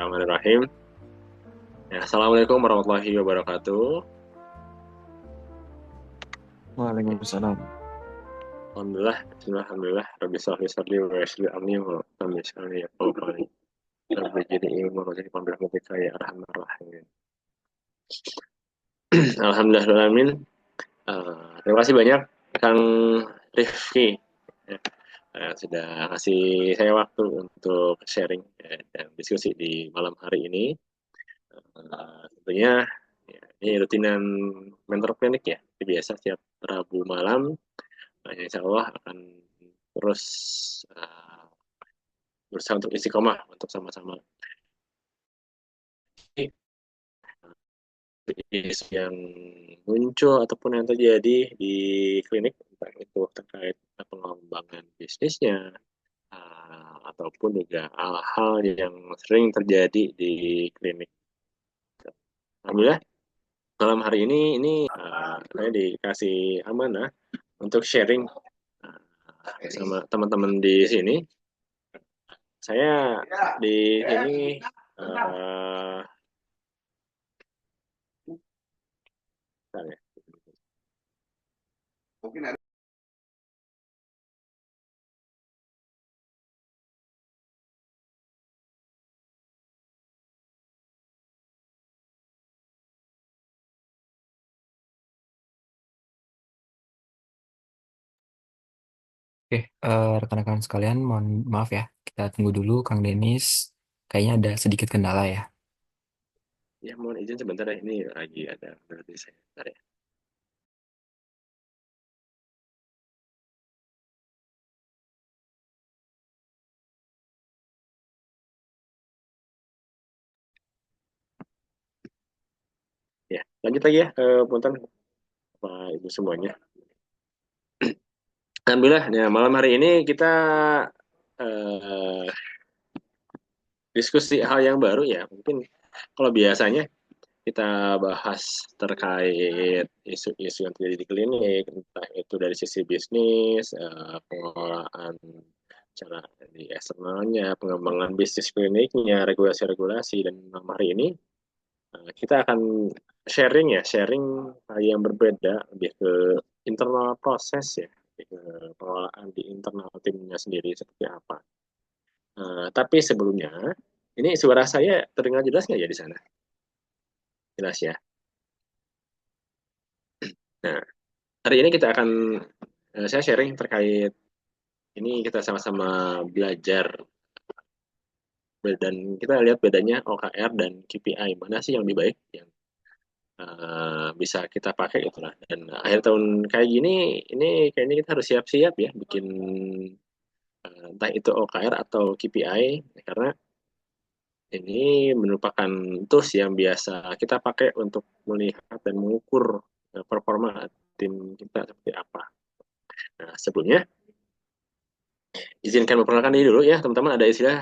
Bismillahirrahmanirrahim. Ya, Assalamualaikum warahmatullahi wabarakatuh. Waalaikumsalam. Alhamdulillah, Bismillah, Rabbi sholli sholli wa yassir amri wa tammi syari ya qawli. Rabbi jadi ilmu wa jadi pambil mutika ya arhamar rahim. Alhamdulillahirrahmanirrahim. Terima kasih banyak Kang Rifki ya, sudah ngasih saya waktu untuk sharing dan diskusi di malam hari ini. Tentunya ya, ini rutinan mentor klinik ya. Seperti biasa setiap Rabu malam, insya Allah akan terus uh, berusaha untuk istiqomah untuk sama-sama isu yang muncul ataupun yang terjadi di klinik, entah itu terkait pengembangan bisnisnya, ataupun juga hal-hal yang sering terjadi di klinik. Alhamdulillah malam hari ini saya dikasih amanah untuk sharing sama teman-teman di sini. Saya di sini uh, Oke, rekan-rekan sekalian, mohon maaf ya. Kita tunggu dulu, Kang Denis. Kayaknya ada sedikit kendala ya. ya mohon izin sebentar ya, ini lagi ada berarti saya. Bentar ya. Ya, lanjut lagi ya, punten Bapak Ibu semuanya. Alhamdulillah, ya, malam hari ini kita eh, diskusi hal yang baru ya. Mungkin kalau biasanya kita bahas terkait isu-isu yang terjadi di klinik, entah itu dari sisi bisnis, pengelolaan cara di eksternalnya, pengembangan bisnis kliniknya, regulasi-regulasi, dan malam hari ini kita akan sharing hal yang berbeda, lebih ke internal proses ya, lebih ke pengelolaan di internal timnya sendiri seperti apa. Tapi sebelumnya, ini suara saya terdengar jelas nggak ya di sana? Jelas ya. Nah, hari ini saya sharing terkait ini kita sama-sama belajar dan kita lihat bedanya OKR dan KPI mana sih yang lebih baik yang bisa kita pakai gitu lah. Dan akhir tahun kayak gini, ini kayaknya kita harus siap-siap ya bikin entah itu OKR atau KPI karena ini merupakan tools yang biasa kita pakai untuk melihat dan mengukur performa tim kita seperti apa. Nah, sebelumnya izinkan memperkenalkan diri dulu ya, teman-teman. Ada istilah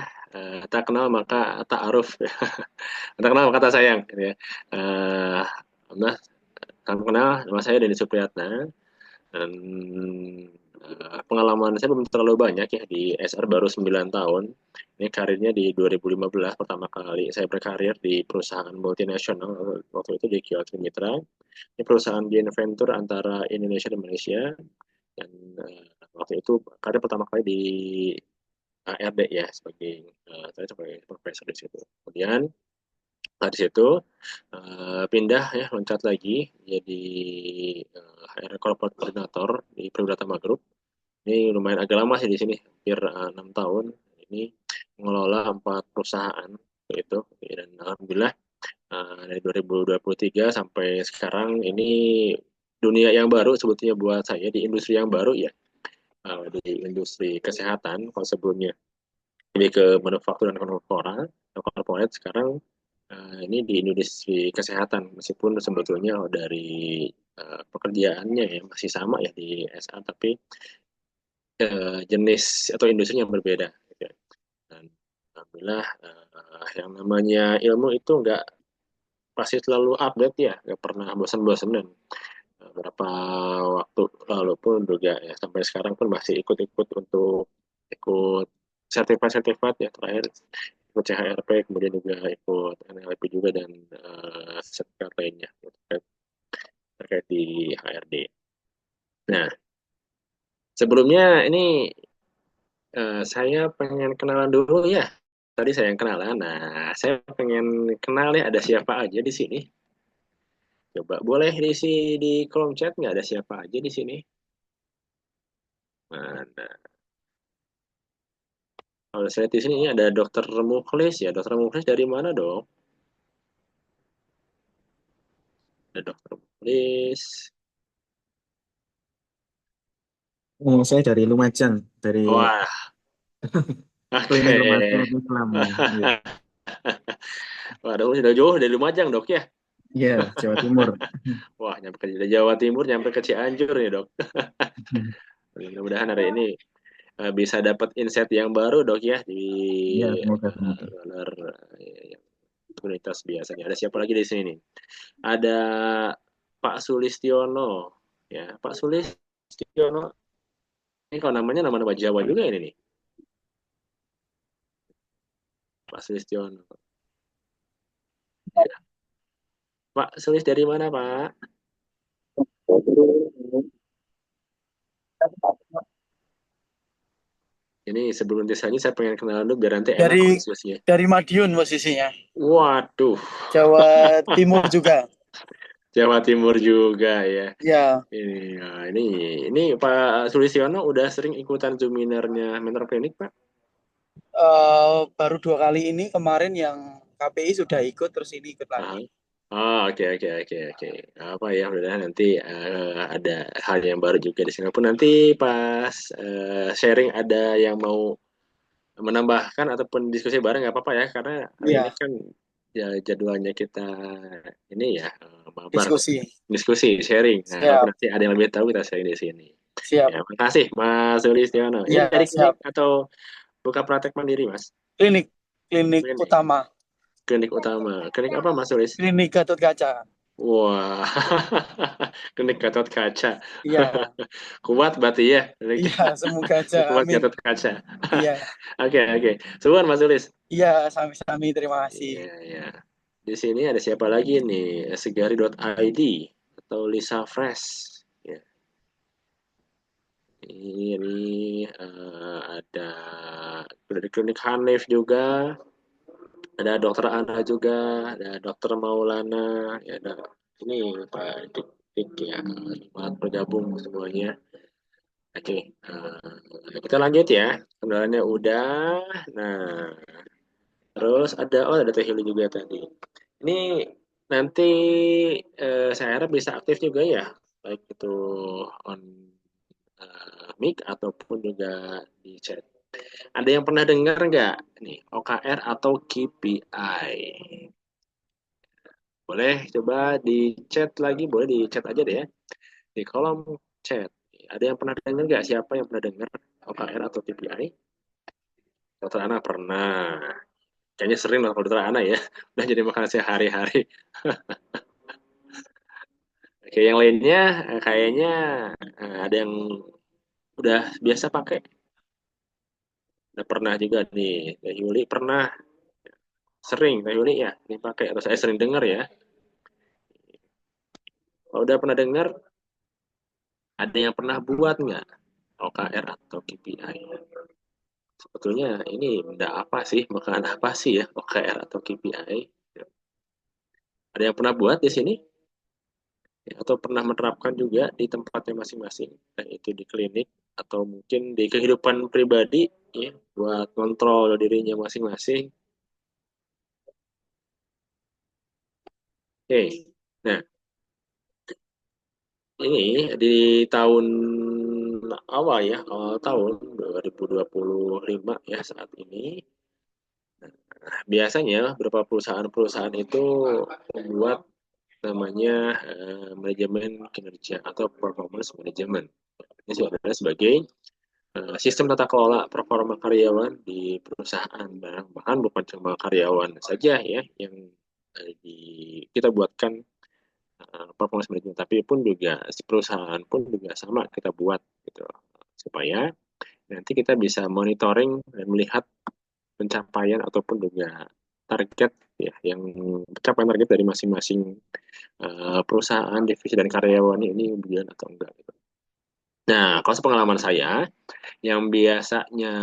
tak kenal maka tak aruf, tak kenal maka tak sayang. Gitu ya. Nah, salam kenal, nama saya Denny Supriyatna. Dan pengalaman saya belum terlalu banyak ya di SR baru 9 tahun. Ini karirnya di 2015 pertama kali saya berkarir di perusahaan multinasional waktu itu di Kyoto Mitra. Ini perusahaan joint venture antara Indonesia dan Malaysia. Dan waktu itu karir pertama kali di ARD ya saya sebagai profesor di situ. Kemudian di situ pindah ya loncat lagi jadi HR Corporate Coordinator di Perudratama Group. Ini lumayan agak lama sih di sini, hampir 6 tahun. Ini mengelola 4 perusahaan itu dan alhamdulillah dari 2023 sampai sekarang ini dunia yang baru sebetulnya buat saya di industri yang baru ya, di industri kesehatan. Kalau sebelumnya lebih ke manufaktur dan korporat, sekarang ini di industri kesehatan meskipun sebetulnya dari pekerjaannya ya masih sama ya di SA tapi jenis atau industri yang berbeda gitu ya. Dan alhamdulillah yang namanya ilmu itu nggak pasti selalu update ya, nggak pernah bosan-bosan. Dan beberapa waktu lalu pun juga ya sampai sekarang pun masih ikut-ikut untuk ikut sertifikat ya terakhir ikut CHRP, kemudian juga ikut NLP juga dan sertifikat lainnya terkait, terkait di HRD. Nah, sebelumnya ini saya pengen kenalan dulu ya. Tadi saya yang kenalan. Nah, saya pengen kenal ya ada siapa aja di sini. Coba boleh diisi di kolom chat nggak ada siapa aja di sini? Mana? Kalau saya di sini ada Dokter Muklis ya. Dokter Muklis dari mana dong? Ada Dokter Muklis. Oh, saya dari Lumajang, dari Wah, Klinik oke. Rematik Islam. Ya, Waduh, sudah jauh dari Lumajang, Dok ya. ya, Jawa Timur. Wah, nyampe ke Jawa Timur, nyampe ke Cianjur nih, Dok. Mudah-mudahan hari ini bisa dapat insight yang baru, Dok ya, di Ya, semoga semoga. luar komunitas biasanya. Ada siapa lagi di sini nih? Ada Pak Sulistiono. Ya, Pak Sulistiono. Ini kalau namanya nama-nama Jawa juga ini nih. Pak Sulistiono. Ya. Pak Sulis dari mana, Pak? Ini sebelum disanya saya pengen kenalan dulu biar nanti enak Dari diskusinya. Madiun posisinya. Waduh, Jawa Timur juga. Jawa Timur juga ya. Ya, Ini ini Pak Sulistiono udah sering ikutan Zoominernya Mentor Klinik, Pak? baru 2 kali ini kemarin yang KPI sudah ikut terus ini ikut Ah, lagi. oh, oke oke oke oke. Apa ya, udah nanti ada hal yang baru juga di Singapura. Nanti pas sharing ada yang mau menambahkan ataupun diskusi bareng nggak apa-apa ya, karena hari ini Ya, kan ya jadwalnya kita ini ya mabar diskusi. diskusi sharing. Nah, kalau Siap, nanti ada yang lebih tahu kita sharing di sini. siap. Ya, makasih Mas Sulistiono. Ini Ya, dari klinik siap. atau buka praktek mandiri, Mas? Klinik, klinik Klinik, utama, klinik utama. Klinik apa, Mas Sulis? klinik Gatot Kaca. Wah, klinik Gatot Kaca. Iya, Kuat berarti ya, klinik iya, semoga aja. kuat Amin. Gatot Kaca. Iya, Oke, oke. Suwun, Mas Sulis. iya, sami-sami. Terima kasih. Iya, iya. Di sini ada siapa lagi nih? Segari.id atau Lisa Fresh. Ya, ini ada dari klinik Hanif juga, ada Dokter Ana juga, ada Dokter Maulana, ya ada ini Pak Dik, Dik ya, selamat bergabung semuanya. Oke, kita lanjut ya. Kendalanya udah. Nah, terus ada Teh Hili juga tadi. Ini nanti saya harap bisa aktif juga ya, baik itu on mic ataupun juga di chat. Ada yang pernah dengar nggak nih OKR atau KPI? Boleh coba di chat lagi, boleh di chat aja deh ya, di kolom chat. Ada yang pernah dengar nggak? Siapa yang pernah dengar OKR atau KPI? Dokter Ana pernah. Kayaknya sering lah kalau Dokter Ana ya. Udah jadi makanan sehari-hari. Oke, yang lainnya kayaknya ada yang udah biasa pakai. Udah pernah juga nih. Teh Yuli pernah. Sering Teh Yuli ya dipakai. Atau saya sering dengar ya. Kalau udah pernah dengar, ada yang pernah buat nggak OKR atau KPI? Sebetulnya ini benda apa sih? Makanan apa sih ya OKR atau KPI? Ada yang pernah buat di sini? Ya, atau pernah menerapkan juga di tempatnya masing-masing, baik itu di klinik atau mungkin di kehidupan pribadi ya, buat kontrol dirinya masing-masing. Oke, nah ini di tahun awal ya, awal tahun 2025 ya saat ini, biasanya beberapa perusahaan-perusahaan itu membuat namanya manajemen kinerja atau performance management. Ini sebenarnya sebagai sistem tata kelola performa karyawan di perusahaan, bahkan bukan cuma karyawan saja ya yang kita buatkan performance management, tapi pun juga si perusahaan pun juga sama kita buat gitu supaya Nanti kita bisa monitoring dan melihat pencapaian ataupun juga target ya, yang pencapaian target dari masing-masing perusahaan, divisi dan karyawannya ini berjalan atau enggak gitu. Nah, kalau sepengalaman saya, yang biasanya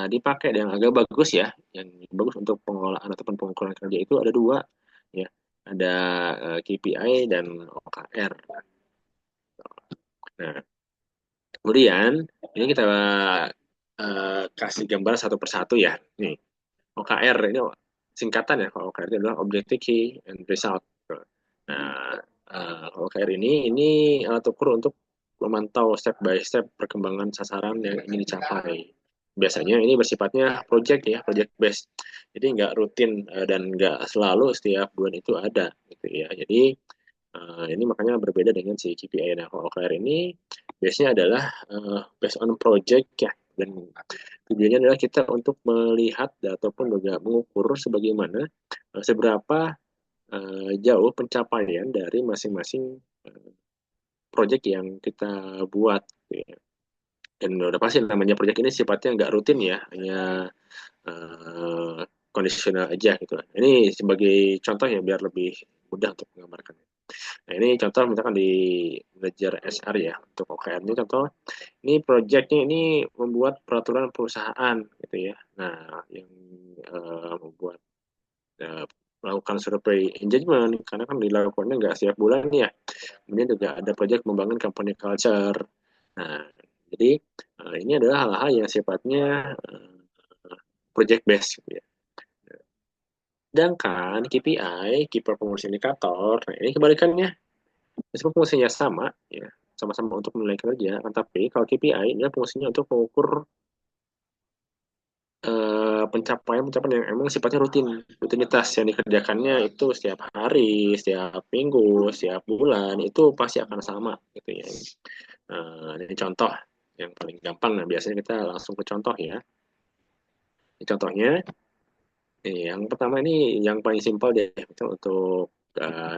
dipakai dan yang agak bagus ya, yang bagus untuk pengelolaan ataupun pengukuran kerja itu ada dua ya, ada KPI dan OKR. Nah, kemudian ini kita kasih gambar satu persatu ya. Nih, OKR ini singkatan ya. Kalau OKR itu adalah Objective Key and Result. Nah, OKR ini alat ukur untuk memantau step by step perkembangan sasaran yang ingin dicapai. Biasanya ini bersifatnya project ya, project based. Jadi nggak rutin dan nggak selalu setiap bulan itu ada gitu ya. Jadi ini makanya berbeda dengan si KPI. Nah, kalau OKR ini biasanya adalah based on project ya, dan tujuannya adalah kita untuk melihat ataupun juga mengukur sebagaimana seberapa jauh pencapaian dari masing-masing project yang kita buat gitu ya. Dan udah pasti namanya project ini sifatnya nggak rutin ya, hanya uh, kondisional aja gitu. Ini sebagai contoh ya biar lebih mudah untuk menggambarkan. Nah, ini contoh misalkan di Ledger SR ya, untuk OKR ini contoh, ini projectnya ini membuat peraturan perusahaan gitu ya. Nah, yang membuat uh, melakukan survei engagement, karena kan dilakukannya nggak setiap bulan ya. Kemudian juga ada project membangun company culture. Nah, jadi ini adalah hal-hal yang sifatnya project based gitu ya. Sedangkan KPI, Key Performance Indicator, nah ini kebalikannya. Meskipun fungsinya sama, ya, sama-sama untuk menilai kerja, tapi kalau KPI ini fungsinya untuk mengukur pencapaian-pencapaian yang emang sifatnya rutin, rutinitas yang dikerjakannya itu setiap hari, setiap minggu, setiap bulan, itu pasti akan sama, gitu ya. Ini contoh yang paling gampang, nah biasanya kita langsung ke contoh ya. Ini contohnya, yang pertama ini yang paling simpel deh, itu untuk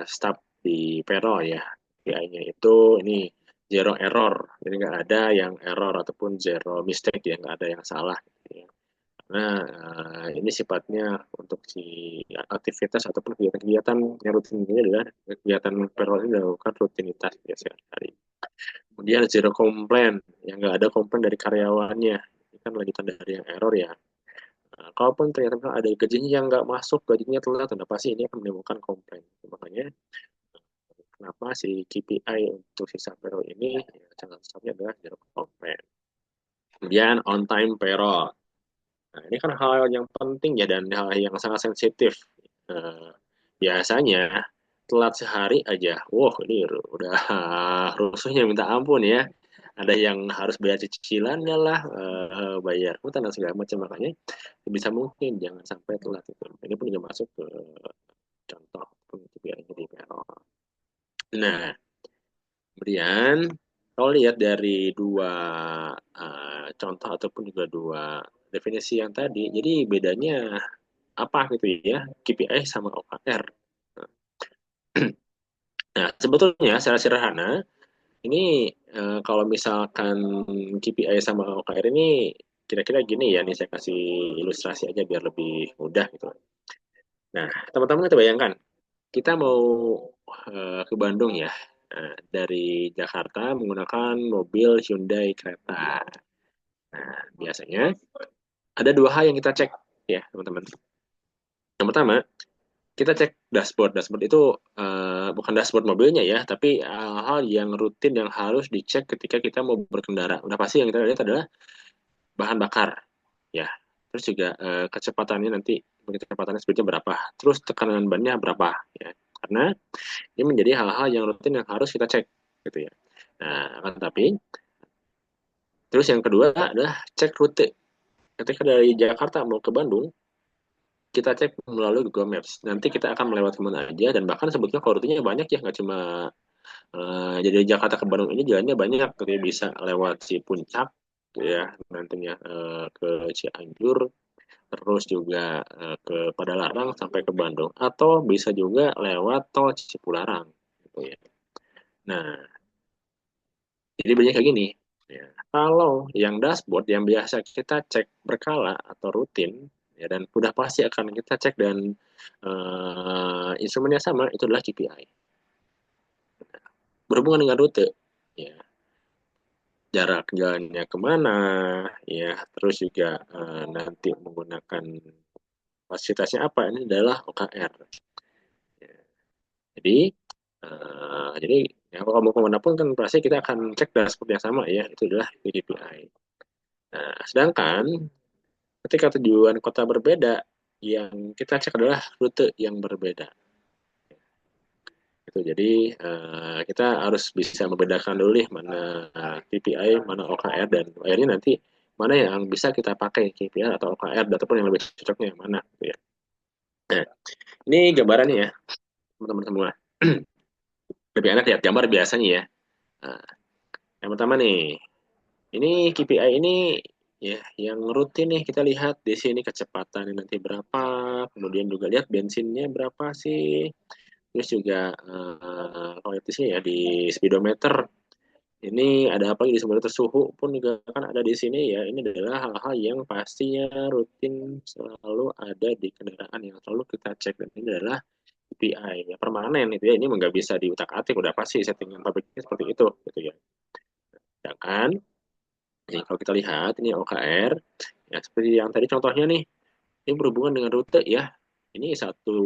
staff di payroll ya. KPI-nya itu ini zero error, jadi nggak ada yang error ataupun zero mistake ya, nggak ada yang salah. Gitu ya. Nah, ini sifatnya untuk si aktivitas ataupun kegiatan-kegiatan yang rutin ini adalah kegiatan payroll ini dilakukan rutinitas ya sehari-hari. Kemudian zero complaint, yang nggak ada komplain dari karyawannya. Ini kan lanjutan dari yang error ya. Nah, kalaupun ternyata ada gajinya yang nggak masuk, gajinya telat, nah pasti ini akan menimbulkan komplain. Makanya kenapa si KPI untuk sisa payroll ini ya, salah satunya adalah zero complaint. Kemudian on time payroll. Nah, ini kan hal yang penting ya dan hal yang sangat sensitif. Eh, Biasanya telat sehari aja, wah ini udah rusuhnya minta ampun ya. Ada yang harus bayar cicilannya lah, bayar hutang dan segala macam. Makanya bisa mungkin jangan sampai telat itu. Ini pun juga masuk ke contoh untuk yang jadi PRO. Nah, kemudian kalau lihat dari dua contoh ataupun juga dua definisi yang tadi, jadi bedanya apa gitu ya, KPI sama OKR. Nah, sebetulnya secara sederhana, ini kalau misalkan KPI sama OKR ini kira-kira gini ya, nih saya kasih ilustrasi aja biar lebih mudah gitu. Nah, teman-teman kita bayangkan, kita mau ke Bandung ya, dari Jakarta menggunakan mobil Hyundai Creta. Nah, biasanya ada dua hal yang kita cek ya, teman-teman. Yang pertama, kita cek dashboard. Dashboard itu bukan dashboard mobilnya ya, tapi hal-hal yang rutin yang harus dicek ketika kita mau berkendara. Udah pasti yang kita lihat adalah bahan bakar, ya. Terus juga kecepatannya nanti, kecepatannya speednya berapa. Terus tekanan bannya berapa, ya. Karena ini menjadi hal-hal yang rutin yang harus kita cek, gitu ya. Nah, akan tapi terus yang kedua adalah cek rute. Ketika dari Jakarta mau ke Bandung, kita cek melalui Google Maps. Nanti kita akan melewati kemana aja dan bahkan sebetulnya kalau rutenya banyak ya, nggak cuma jadi Jakarta ke Bandung ini jalannya banyak, gitu ya. Bisa lewat si Puncak, gitu ya, nantinya ke Cianjur, terus juga ke Padalarang sampai ke Bandung, atau bisa juga lewat tol Cipularang, gitu ya. Nah, jadi banyak kayak gini. Ya, kalau yang dashboard yang biasa kita cek berkala atau rutin, ya, dan udah pasti akan kita cek dan instrumennya sama, itu adalah KPI. Berhubungan dengan rute, ya, jarak jalannya kemana, ya, terus juga nanti menggunakan fasilitasnya apa, ini adalah OKR. Ya. Jadi, jadi ya, kalau mau kemana pun kan pasti kita akan cek dashboard yang sama, ya, itu adalah KPI. Nah, sedangkan ketika tujuan kota berbeda, yang kita cek adalah rute yang berbeda. Gitu. Jadi kita harus bisa membedakan dulu nih mana KPI, mana OKR, dan akhirnya nanti mana yang bisa kita pakai KPI atau OKR, ataupun yang lebih cocoknya yang mana. Gitu ya. Nah, ini gambarannya ya, teman-teman semua. Lebih enak lihat gambar biasanya ya. Nah, yang pertama nih, ini KPI ini ya yang rutin nih kita lihat di sini kecepatan nanti berapa, kemudian juga lihat bensinnya berapa sih, terus juga kualitasnya ya di speedometer. Ini ada apa lagi di speedometer, suhu pun juga kan ada di sini ya. Ini adalah hal-hal yang pastinya rutin selalu ada di kendaraan yang selalu kita cek, dan ini adalah KPI ya permanen itu ya. Ini nggak bisa diutak-atik, udah pasti settingan pabriknya seperti itu gitu ya. Sedangkan ini kalau kita lihat ini OKR ya seperti yang tadi contohnya nih, ini berhubungan dengan rute ya. Ini satu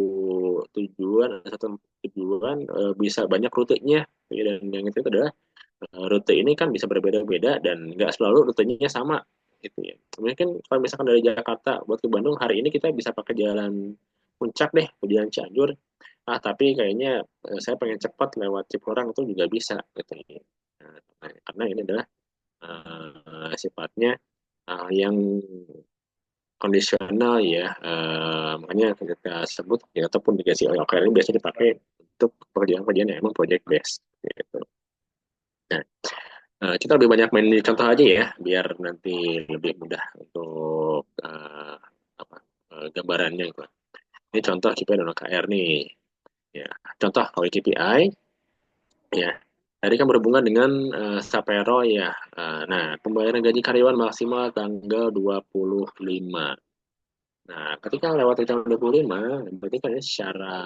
tujuan bisa banyak rutenya ya, dan yang itu adalah rute ini kan bisa berbeda-beda dan nggak selalu rutenya sama gitu ya. Mungkin kalau misalkan dari Jakarta buat ke Bandung hari ini kita bisa pakai jalan Puncak deh, ke jalan Cianjur. Tapi kayaknya saya pengen cepat lewat Cipularang, itu juga bisa gitu ya. Karena ini adalah sifatnya yang kondisional ya. Makanya kita sebut ya, ataupun dikasih oleh OKR ini biasanya dipakai untuk pekerjaan-pekerjaan yang emang project based gitu. Nah, kita lebih banyak main di contoh aja ya, biar nanti lebih mudah untuk apa gambarannya gitu. Ini contoh KPI dan OKR nih. Ya, contoh kalau KPI ya, tadi kan berhubungan dengan Sapero ya. Nah, pembayaran gaji karyawan maksimal tanggal 25. Nah, ketika lewat tanggal 25, berarti kan ini secara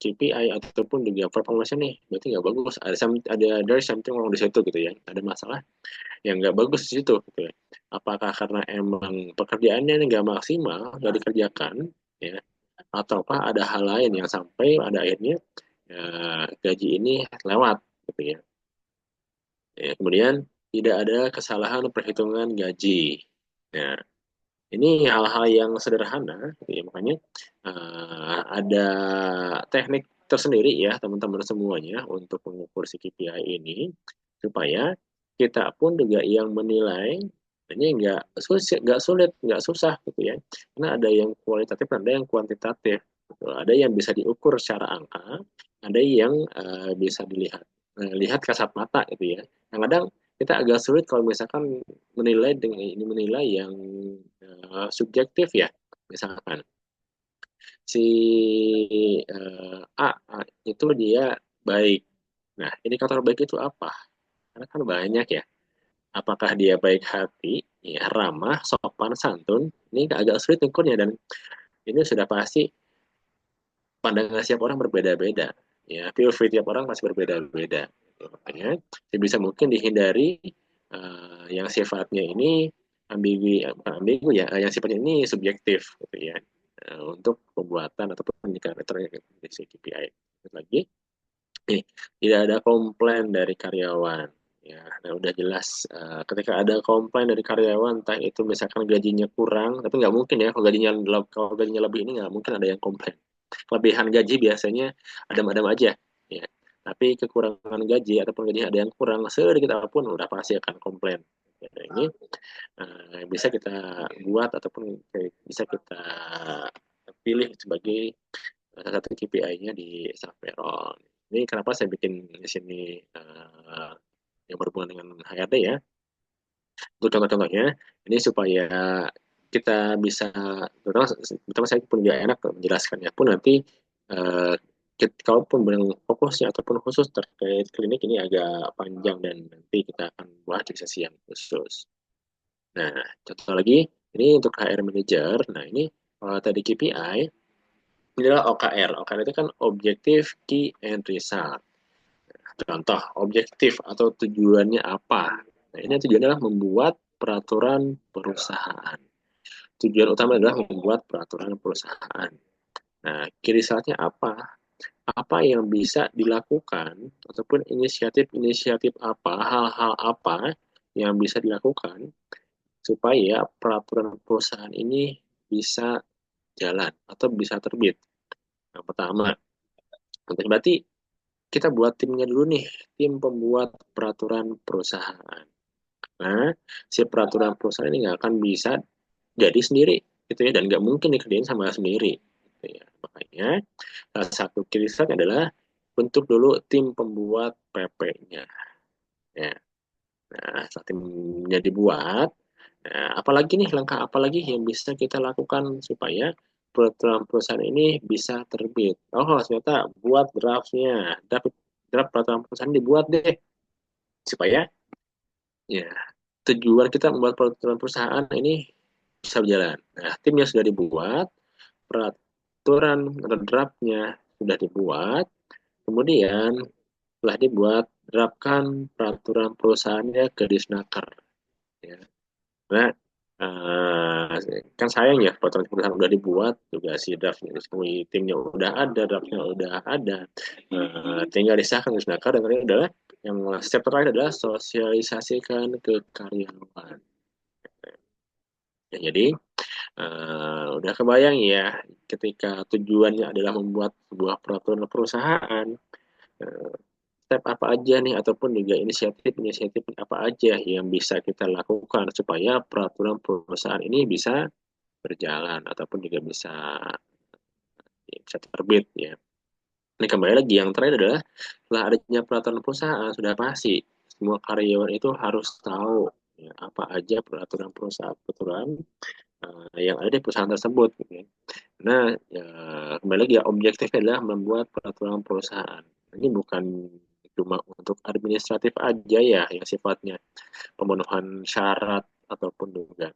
KPI ataupun juga performance nih, berarti nggak bagus. Ada dari something wrong di situ gitu ya. Ada masalah yang nggak bagus di situ gitu ya. Apakah karena emang pekerjaannya ini nggak maksimal, nggak dikerjakan ya, ataukah ada hal lain yang sampai pada akhirnya ya, gaji ini lewat gitu ya. Ya, kemudian tidak ada kesalahan perhitungan gaji. Nah, ini hal-hal yang sederhana, gitu ya. Makanya ada teknik tersendiri ya teman-teman semuanya untuk mengukur si KPI ini, supaya kita pun juga yang menilai ini nggak sulit, gitu ya. Karena ada yang kualitatif, ada yang kuantitatif. Gitu. Ada yang bisa diukur secara angka, ada yang bisa lihat kasat mata gitu ya. Yang kadang kita agak sulit kalau misalkan menilai yang subjektif ya. Misalkan si A itu dia baik. Nah, indikator baik itu apa? Karena kan banyak ya. Apakah dia baik hati, ya, ramah, sopan, santun? Ini agak sulit ukurnya, dan ini sudah pasti pandangan setiap orang berbeda-beda. Ya, POV tiap orang masih berbeda-beda. Makanya sebisa mungkin dihindari yang sifatnya ini bukan ambigu ya, yang sifatnya ini subjektif gitu ya, untuk pembuatan ataupun indikator KPI. Lagi, tidak ada komplain dari karyawan. Ya, nah udah jelas ketika ada komplain dari karyawan, entah itu misalkan gajinya kurang, tapi nggak mungkin ya kalau gajinya lebih, ini nggak mungkin ada yang komplain. Kelebihan gaji biasanya adam-adam aja, ya. Tapi kekurangan gaji ataupun gaji ada yang kurang sedikit apapun udah pasti akan komplain. Ya, nah, ini bisa kita buat ataupun bisa kita pilih sebagai salah satu KPI-nya di Saveron. Ini kenapa saya bikin di sini yang berhubungan dengan HRD ya. Untuk contoh-contohnya, ini supaya kita bisa, terutama saya pun juga enak menjelaskannya pun nanti kalaupun fokusnya ataupun khusus terkait klinik ini agak panjang dan nanti kita akan bahas di sesi yang khusus. Nah, contoh lagi, ini untuk HR Manager. Nah, ini tadi KPI, ini adalah OKR. OKR itu kan Objective Key and Result. Contoh, objektif atau tujuannya apa? Nah, ini tujuannya adalah membuat peraturan perusahaan. Tujuan utama adalah membuat peraturan perusahaan. Nah, key resultnya apa? Apa yang bisa dilakukan ataupun inisiatif-inisiatif apa, hal-hal apa yang bisa dilakukan supaya peraturan perusahaan ini bisa jalan atau bisa terbit. Yang pertama, berarti kita buat timnya dulu nih, tim pembuat peraturan perusahaan. Nah, si peraturan perusahaan ini nggak akan bisa jadi sendiri, gitu ya, dan nggak mungkin dikerjain sama sendiri. Gitu ya. Makanya, salah satu key adalah bentuk dulu tim pembuat PP-nya. Ya. Nah, setelah timnya dibuat, nah, apalagi nih langkah apalagi yang bisa kita lakukan supaya peraturan perusahaan ini bisa terbit. Oh, ternyata buat draftnya, draft peraturan perusahaan dibuat deh supaya ya tujuan kita membuat peraturan perusahaan ini bisa berjalan. Nah, timnya sudah dibuat, peraturan draftnya sudah dibuat, kemudian setelah dibuat, terapkan peraturan perusahaannya ke Disnaker. Ya. Nah, kan sayang ya peraturan perusahaan udah dibuat, juga si draftnya, timnya udah ada, draftnya udah ada, tinggal disahkan di Disnaker, dan ini adalah yang step terakhir adalah sosialisasikan ke karyawan. Ya, jadi udah kebayang ya, ketika tujuannya adalah membuat sebuah peraturan perusahaan, eh, step apa aja nih ataupun juga inisiatif-inisiatif apa aja yang bisa kita lakukan supaya peraturan perusahaan ini bisa berjalan ataupun juga bisa terbit ya. Ini kembali lagi yang terakhir adalah setelah adanya peraturan perusahaan sudah pasti semua karyawan itu harus tahu ya, apa aja peraturan yang ada di perusahaan tersebut gitu ya. Nah, ya, kembali lagi ya, objektifnya adalah membuat peraturan perusahaan. Ini bukan cuma untuk administratif aja ya, yang sifatnya pemenuhan syarat ataupun juga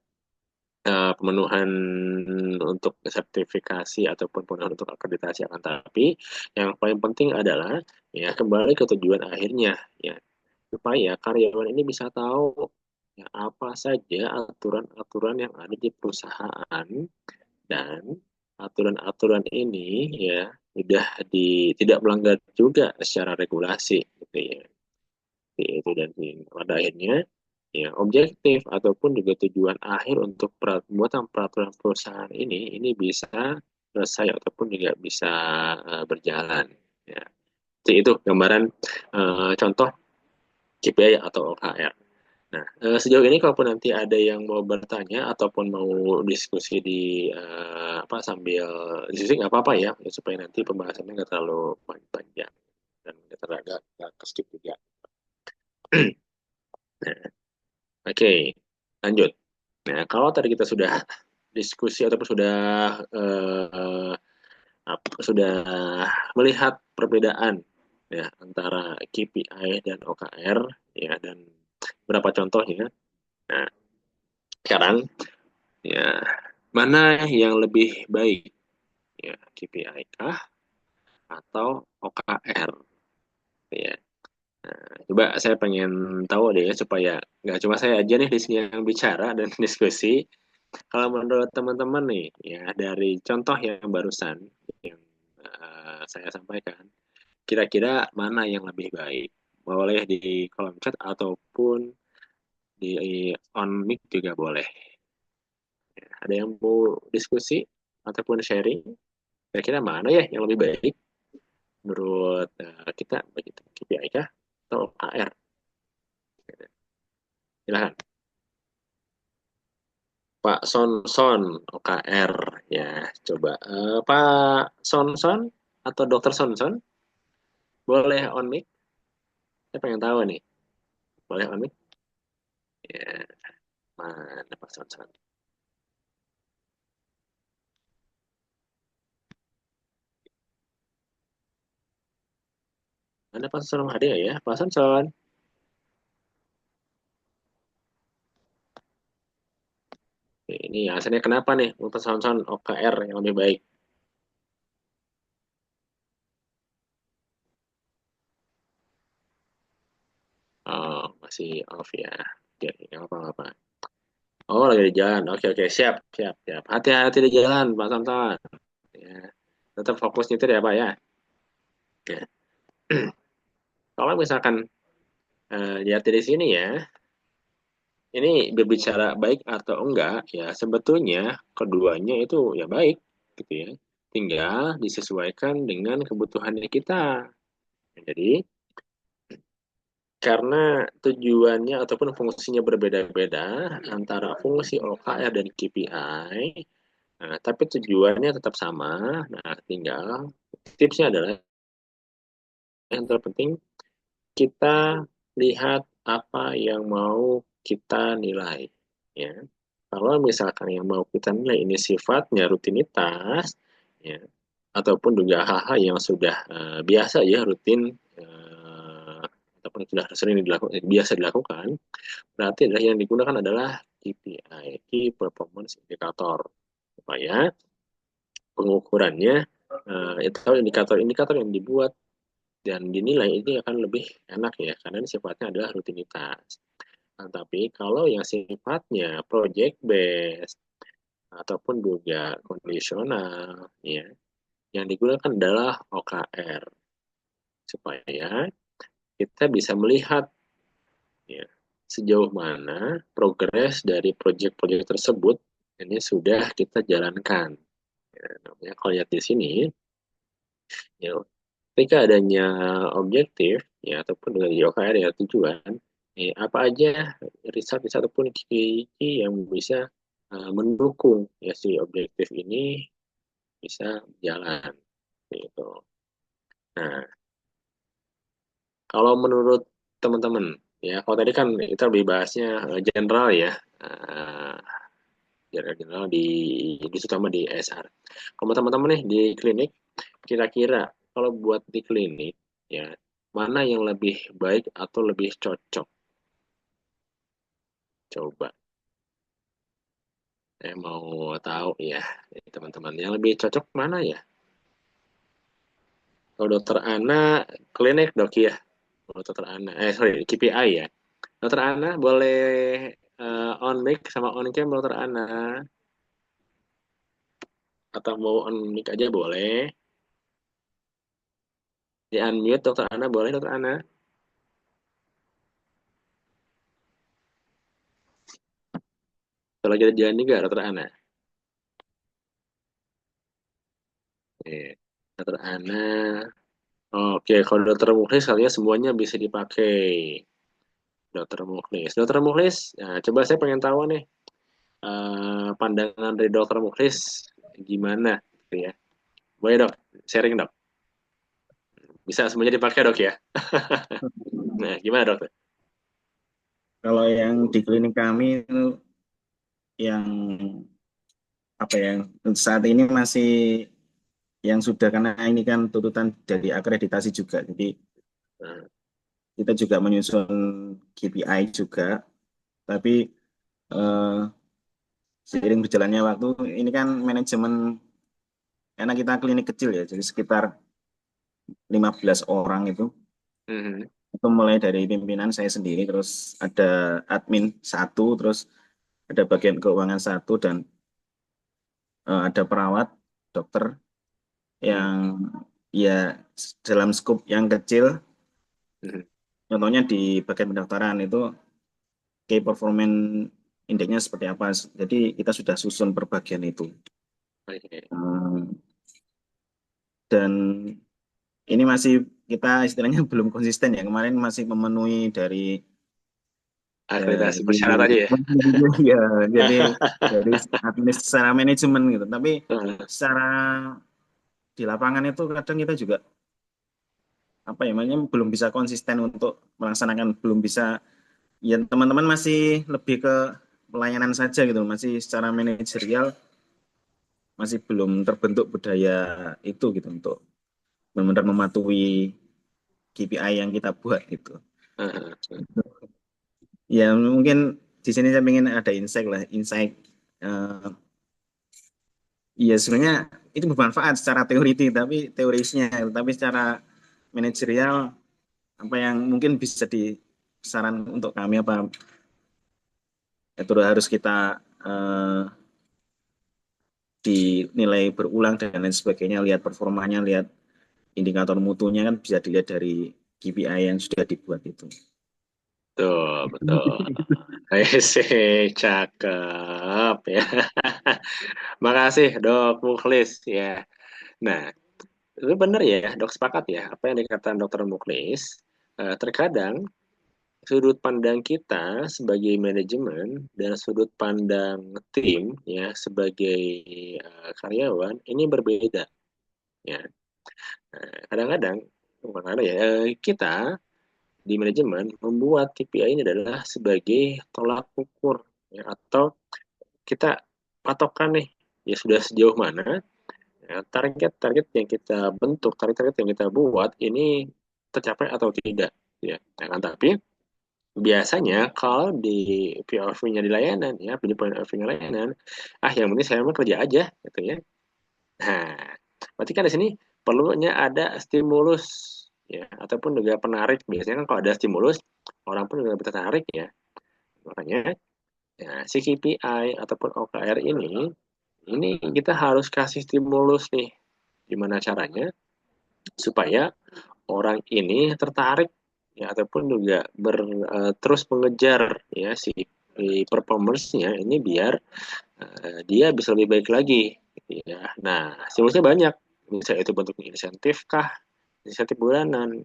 pemenuhan untuk sertifikasi ataupun pemenuhan untuk akreditasi, akan tapi yang paling penting adalah ya kembali ke tujuan akhirnya ya, supaya karyawan ini bisa tahu ya, apa saja aturan-aturan yang ada di perusahaan, dan aturan-aturan ini ya tidak melanggar juga secara regulasi gitu ya. Itu dan pada akhirnya ya objektif ataupun juga tujuan akhir untuk pembuatan peraturan perusahaan ini bisa selesai ataupun juga bisa berjalan ya. Jadi itu gambaran contoh KPI atau OKR. Nah, sejauh ini kalaupun nanti ada yang mau bertanya ataupun mau diskusi di apa sambil diskusi nggak apa-apa ya, supaya nanti pembahasannya nggak terlalu panjang dan nggak terlalu agak skip juga. Nah, oke, lanjut. Nah, kalau tadi kita sudah diskusi ataupun eh, sudah melihat perbedaan ya antara KPI dan OKR ya, dan berapa contohnya. Nah, sekarang ya, mana yang lebih baik ya, KPI kah atau OKR ya. Nah, coba saya pengen tahu deh ya, supaya nggak cuma saya aja nih di sini yang bicara dan diskusi. Kalau menurut teman-teman nih ya, dari contoh yang barusan yang saya sampaikan, kira-kira mana yang lebih baik? Boleh di kolom chat ataupun di on mic juga boleh. Ya, ada yang mau diskusi ataupun sharing? Kira-kira mana ya yang lebih baik menurut kita, begitu KPI kah atau OKR? Silahkan. Pak Sonson OKR ya, coba Pak Sonson atau Dokter Sonson boleh on mic? Saya pengen tahu nih, boleh on mic? Ya, mana Pak Sonson? Ada Pak Samson ada ya? Pak Samson. Ini alasannya kenapa nih untuk Pak Samson OKR yang lebih baik? Oh, masih off ya. Oke, nggak apa-apa. Oh, lagi di jalan. Oke, oke, siap, siap, siap. Hati-hati di jalan, Pak Samson. Ya. Tetap fokus nyetir ya, Pak ya. Ya. Kalau misalkan lihat dari sini ya, ini berbicara baik atau enggak, ya sebetulnya keduanya itu ya baik, gitu ya. Tinggal disesuaikan dengan kebutuhannya kita. Jadi, karena tujuannya ataupun fungsinya berbeda-beda antara fungsi OKR dan KPI, nah, tapi tujuannya tetap sama. Nah, tinggal tipsnya adalah yang terpenting kita lihat apa yang mau kita nilai. Ya, kalau misalkan yang mau kita nilai ini sifatnya rutinitas, ya, ataupun juga hal-hal yang sudah biasa ya rutin ataupun sudah sering dilakukan, biasa dilakukan, berarti adalah yang digunakan adalah KPI, Key Performance Indicator, supaya pengukurannya itu indikator-indikator yang dibuat dan dinilai ini akan lebih enak ya, karena ini sifatnya adalah rutinitas. Nah, tapi kalau yang sifatnya project based ataupun juga kondisional, ya, yang digunakan adalah OKR, supaya kita bisa melihat ya, sejauh mana progres dari proyek-proyek tersebut ini sudah kita jalankan. Ya, namanya kalau lihat di sini, ya, ketika adanya objektif ya ataupun dengan OKR ya tujuan, ya, apa aja riset-riset ataupun key yang bisa mendukung ya si objektif ini bisa jalan gitu. Nah, kalau menurut teman-teman ya, kalau tadi kan kita lebih bahasnya general ya, eh, general di terutama di SR. Kalau teman-teman nih di klinik, kira-kira kalau buat di klinik ya, mana yang lebih baik atau lebih cocok? Coba saya mau tahu ya, teman-teman yang lebih cocok mana ya? Kalau dokter Ana klinik dok ya, kalau dokter Ana, sorry KPI ya. Dokter Ana boleh on mic sama on cam dokter Ana, atau mau on mic aja boleh. Di unmute dokter Ana boleh dokter Ana. Kalau lagi ada jalan juga dokter Ana. Oke. Dokter Ana. Oke, kalau dokter Mukhlis kalian semuanya bisa dipakai. Dokter Mukhlis. Dokter Mukhlis, nah, coba saya pengen tahu nih pandangan dari dokter Mukhlis gimana gitu ya. Boleh dok, sharing dok. Bisa semuanya dipakai dok ya. Nah, gimana dok? Kalau yang di klinik kami itu yang apa ya, saat ini masih yang sudah, karena ini kan tuntutan dari akreditasi juga. Jadi Nah, kita juga menyusun KPI juga, tapi eh, seiring berjalannya waktu ini kan manajemen, karena kita klinik kecil ya, jadi sekitar 15 orang mhm, itu mulai dari pimpinan saya sendiri, terus ada admin satu, terus ada bagian keuangan satu, dan ada perawat dokter mhm, yang ya dalam skup yang kecil. mhm. Contohnya di bagian pendaftaran itu key performance indeksnya seperti apa. Jadi kita sudah susun per bagian itu. Oke. Dan ini masih kita istilahnya belum konsisten ya. Kemarin masih memenuhi Akreditasi dari persyaratannya ya. ya, jadi dari secara manajemen gitu. Tapi secara di lapangan itu kadang kita juga apa ya, namanya belum bisa konsisten untuk melaksanakan, belum bisa, ya teman-teman masih lebih ke pelayanan saja gitu, masih secara manajerial masih belum terbentuk budaya itu gitu untuk benar-benar mematuhi KPI yang kita buat gitu. Uh, Ya mungkin di sini saya ingin ada insight. eh, Iya sebenarnya itu bermanfaat secara teorisnya, tapi secara manajerial apa yang mungkin bisa disaran untuk kami apa itu harus kita eh, dinilai berulang dan lain sebagainya, lihat performanya, lihat indikator mutunya kan bisa dilihat dari KPI yang sudah dibuat itu. betul, betul. Sih, cakep ya. Makasih Dok Muklis ya. Nah, itu benar ya, Dok sepakat ya apa yang dikatakan Dokter Muklis. Terkadang sudut pandang kita sebagai manajemen dan sudut pandang tim ya sebagai karyawan ini berbeda ya. Kadang-kadang bukan kadang ya kita di manajemen membuat KPI ini adalah sebagai tolak ukur ya, atau kita patokan nih ya sudah sejauh mana ya, target-target yang kita bentuk, target-target yang kita buat ini tercapai atau tidak ya. Nah, kan tapi biasanya kalau di POV-nya di layanan ya, di point of view-nya layanan, yang penting saya mau kerja aja gitu ya. Nah, berarti kan di sini perlunya ada stimulus ya ataupun juga penarik. Biasanya kan kalau ada stimulus orang pun juga tertarik ya. Makanya ya, si KPI ataupun OKR ini kita harus kasih stimulus nih. Gimana caranya supaya orang ini tertarik ya ataupun juga terus mengejar ya si performance-nya ini biar dia bisa lebih baik lagi gitu ya. Nah, stimulusnya banyak. Bisa itu bentuk insentif kah? Insentif bulanan,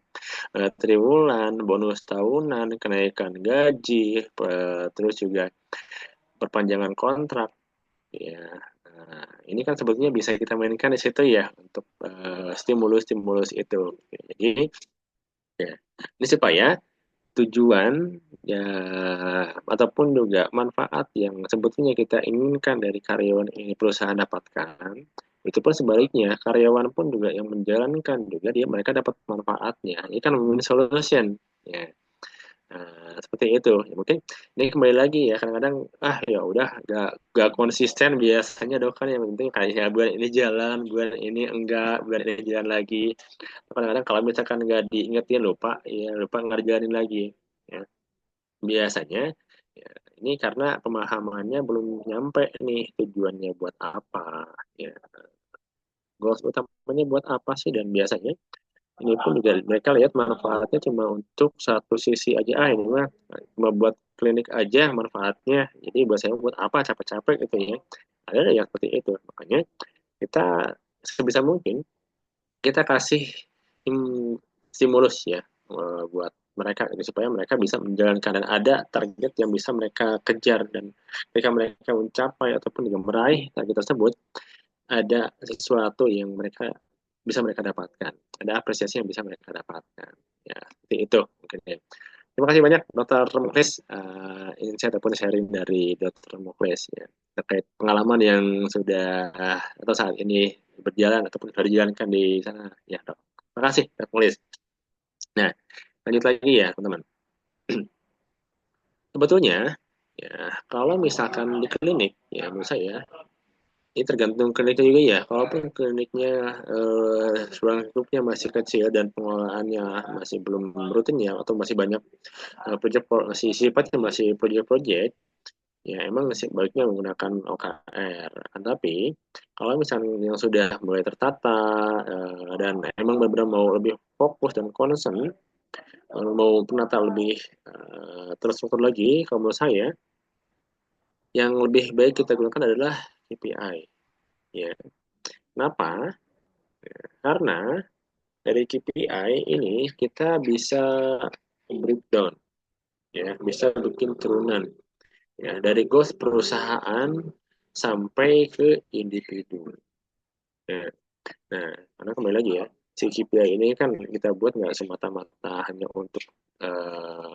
triwulan, bonus tahunan, kenaikan gaji, terus juga perpanjangan kontrak ya. Nah, ini kan sebetulnya bisa kita mainkan di situ ya untuk stimulus-stimulus itu. Jadi ya, ini supaya tujuan ya ataupun juga manfaat yang sebetulnya kita inginkan dari karyawan ini perusahaan dapatkan itu pun sebaliknya karyawan pun juga yang menjalankan juga dia mereka dapat manfaatnya ini kan win solution ya. Seperti itu ya, mungkin ini kembali lagi ya kadang-kadang ya udah gak konsisten biasanya dok kan yang penting kayak ya, bulan ini jalan bulan ini enggak bulan ini jalan lagi kadang-kadang kalau misalkan nggak diingetin lupa ya lupa ngerjain lagi ya biasanya ya, ini karena pemahamannya belum nyampe nih tujuannya buat apa ya goals utamanya buat apa sih dan biasanya ini pun juga mereka lihat manfaatnya cuma untuk satu sisi aja ini mah cuma buat klinik aja manfaatnya jadi buat saya buat apa capek-capek gitu ya ada yang seperti itu makanya kita sebisa mungkin kita kasih stimulus ya buat mereka gitu, supaya mereka bisa menjalankan dan ada target yang bisa mereka kejar dan ketika mereka mencapai ataupun juga meraih target tersebut ada sesuatu yang bisa mereka dapatkan ada apresiasi yang bisa mereka dapatkan ya seperti itu mungkin ya. Terima kasih banyak Dr. Muklis insight ataupun sharing dari Dr. Muklis ya terkait pengalaman yang sudah atau saat ini berjalan ataupun sudah dijalankan di sana ya dok. Terima kasih Dr. Muklis. Nah lanjut lagi ya teman-teman. Sebetulnya ya kalau misalkan di klinik ya menurut saya ini tergantung kliniknya juga ya. Kalaupun kliniknya ruang lingkupnya masih kecil dan pengelolaannya masih belum rutin ya atau masih banyak masih sifatnya masih project-project ya emang sebaiknya menggunakan OKR. Tapi kalau misalnya yang sudah mulai tertata dan emang benar-benar mau lebih fokus dan concern mau penata lebih terstruktur lagi kalau menurut saya yang lebih baik kita gunakan adalah KPI ya. Kenapa? Karena dari KPI ini kita bisa breakdown ya, bisa bikin turunan ya dari goals perusahaan sampai ke individu. Ya. Nah, karena kembali lagi ya, si KPI ini kan kita buat nggak semata-mata hanya untuk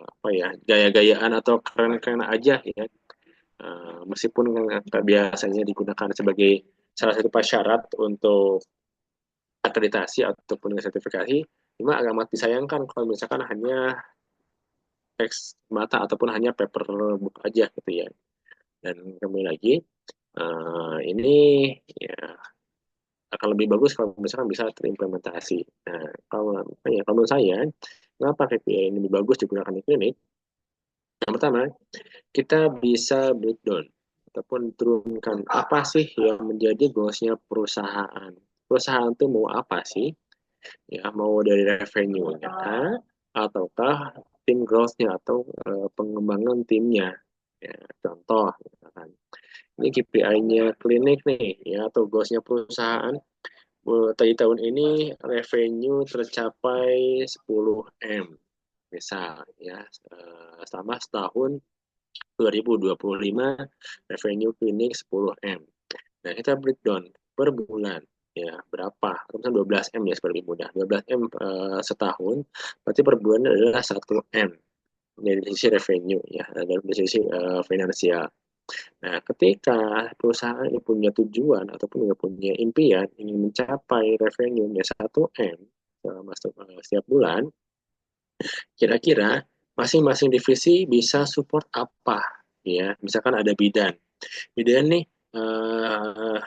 apa ya gaya-gayaan atau keren-keren aja ya. Meskipun kan biasanya digunakan sebagai salah satu syarat untuk akreditasi ataupun sertifikasi, Cuma agak amat disayangkan kalau misalkan hanya teks mata ataupun hanya paper book aja gitu ya. Dan kembali lagi, ini ya akan lebih bagus kalau misalkan bisa terimplementasi. Nah, kalau menurut saya, kenapa KPI ini lebih bagus digunakan di klinik? Yang pertama, kita bisa breakdown ataupun turunkan apa sih yang menjadi goalsnya perusahaan. Perusahaan itu mau apa sih? Ya, mau dari revenue-nya ataukah tim growth-nya atau pengembangan timnya. Ya, contoh, misalkan ini KPI-nya klinik nih, ya atau goalsnya perusahaan. Tadi tahun ini revenue tercapai 10M, misal ya, sama setahun 2025 revenue klinik 10M. Nah, kita breakdown per bulan ya berapa? Misalnya 12M ya seperti mudah. 12M setahun, berarti per bulan adalah 1M dari sisi revenue ya, dari sisi finansial. Nah, ketika perusahaan ini punya tujuan ataupun punya impian ingin mencapai revenue-nya 1M setiap bulan, kira-kira masing-masing divisi bisa support apa? Ya, misalkan ada bidan. Bidan nih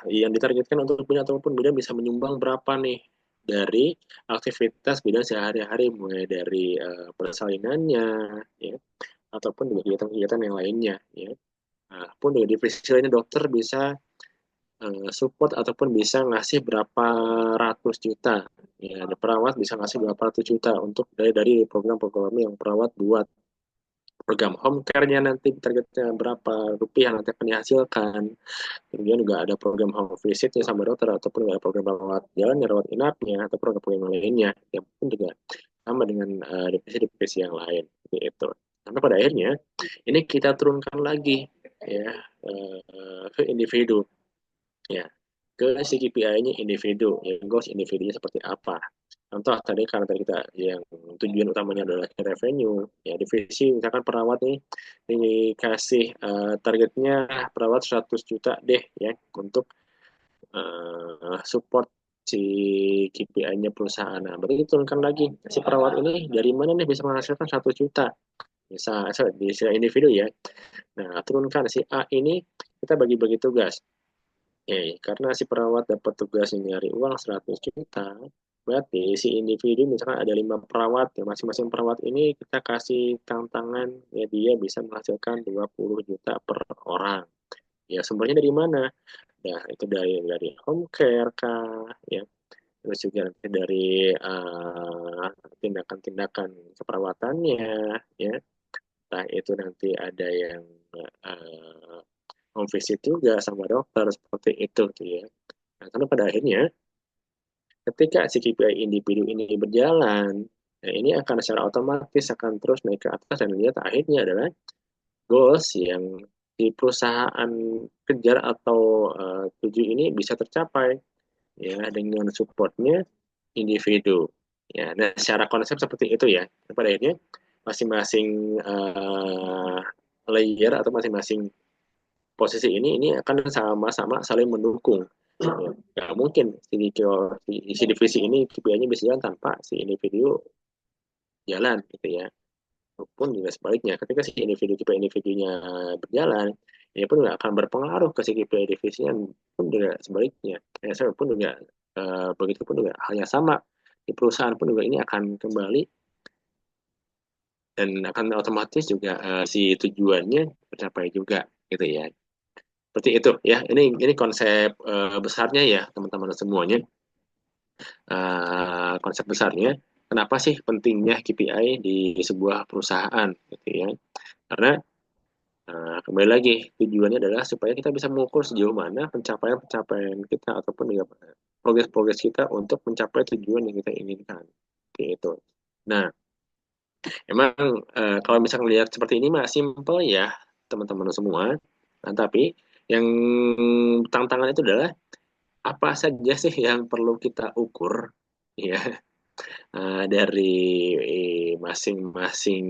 yang ditargetkan untuk bidan ataupun bidan bisa menyumbang berapa nih dari aktivitas bidan sehari-hari mulai dari persalinannya ya ataupun juga kegiatan-kegiatan yang lainnya ya. Nah, pun dari divisi lainnya dokter bisa support ataupun bisa ngasih berapa ratus juta ya ada perawat bisa ngasih berapa ratus juta untuk dari program-program yang perawat buat program home care-nya nanti targetnya berapa rupiah nanti akan dihasilkan. Kemudian juga ada program home visitnya sama dokter ataupun ada program rawat jalan, rawat inapnya atau program-program lainnya yang pun juga sama dengan divisi-divisi yang lain seperti itu. Karena pada akhirnya ini kita turunkan lagi ya ke individu ya ke si KPI-nya individu ya goals individunya seperti apa. Contoh tadi karena tadi kita yang tujuan utamanya adalah revenue ya divisi misalkan perawat nih dikasih targetnya perawat 100 juta deh ya untuk support si KPI-nya perusahaan. Nah, berarti diturunkan lagi si perawat ini dari mana nih bisa menghasilkan 1 juta bisa di individu ya. Nah, turunkan si A ini kita bagi-bagi tugas. Karena si perawat dapat tugas nyari uang 100 juta, berarti si individu misalkan ada 5 perawat, ya masing-masing perawat ini kita kasih tantangan, ya dia bisa menghasilkan 20 juta per orang. Ya sumbernya dari mana? Nah, itu dari home care kah, ya. Terus juga nanti dari tindakan-tindakan keperawatannya, ya. Entah itu nanti ada yang uh, home visit juga sama dokter seperti itu tuh ya. Nah, karena pada akhirnya ketika si KPI individu ini berjalan, nah ini akan secara otomatis akan terus naik ke atas dan lihat akhirnya adalah goals yang di perusahaan kejar atau tuju ini bisa tercapai ya dengan supportnya individu. Ya, nah secara konsep seperti itu ya. Pada akhirnya masing-masing layer atau masing-masing posisi ini akan sama-sama saling mendukung. Ya, nggak mungkin si divisi ini KPI-nya bisa jalan tanpa si individu jalan gitu ya. Maupun juga sebaliknya, ketika si individu KPI individunya berjalan, ini pun nggak akan berpengaruh ke si KPI divisinya pun juga sebaliknya. Saya pun juga begitu pun juga hal yang sama di perusahaan pun juga ini akan kembali dan akan otomatis juga si tujuannya tercapai juga gitu ya. Seperti itu ya. Ini konsep besarnya ya teman-teman semuanya. Konsep besarnya. Kenapa sih pentingnya KPI di sebuah perusahaan gitu ya? Karena kembali lagi tujuannya adalah supaya kita bisa mengukur sejauh mana pencapaian-pencapaian kita ataupun juga progres-progres kita untuk mencapai tujuan yang kita inginkan. Gitu. Nah, emang kalau misalnya lihat seperti ini mah simple ya teman-teman semua. Nah, tapi yang tantangan itu adalah apa saja sih yang perlu kita ukur ya dari masing-masing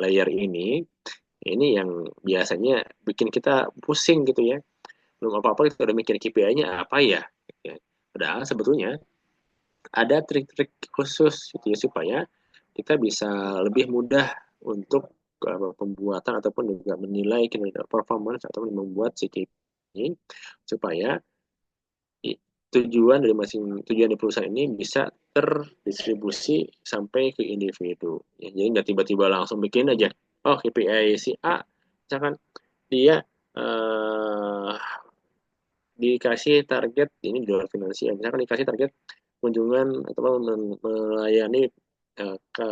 layer ini yang biasanya bikin kita pusing gitu ya belum apa-apa kita udah mikir KPI-nya apa ya. Padahal sebetulnya ada trik-trik khusus gitu ya, supaya kita bisa lebih mudah untuk pembuatan ataupun juga menilai kinerja performance atau membuat si KPI ini, supaya tujuan di perusahaan ini bisa terdistribusi sampai ke individu. Ya, jadi nggak tiba-tiba langsung bikin aja, oh KPI si A, misalkan dia dikasih target ini di luar finansial, misalkan dikasih target kunjungan atau melayani ke